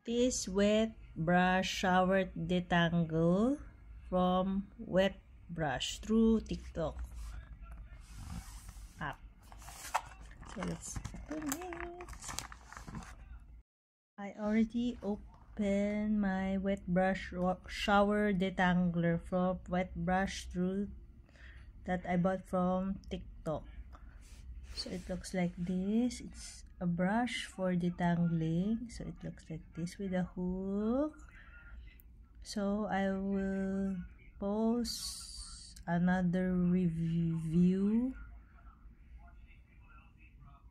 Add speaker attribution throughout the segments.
Speaker 1: this wet brush shower detangle from Wet Brush through TikTok app. So let's open it. I already opened my wet brush shower detangler from Wet Brush through that I bought from TikTok. So it looks like this. It's a brush for detangling. So it looks like this with a hook. So I will post another review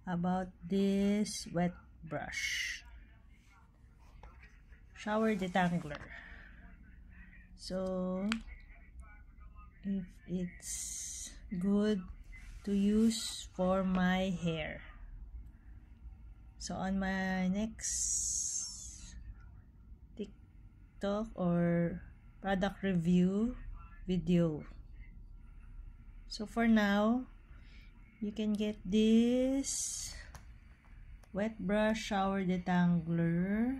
Speaker 1: about this wet brush shower detangler. So if it's good to use for my hair. So on my next TikTok or product review video. So for now, you can get this wet brush shower detangler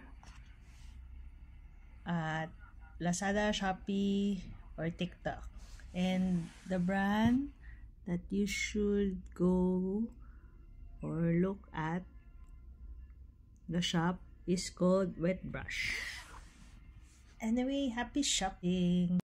Speaker 1: at Lazada, Shopee, or TikTok. And the brand that you should go or look at the shop is called Wet Brush. Anyway, happy shopping!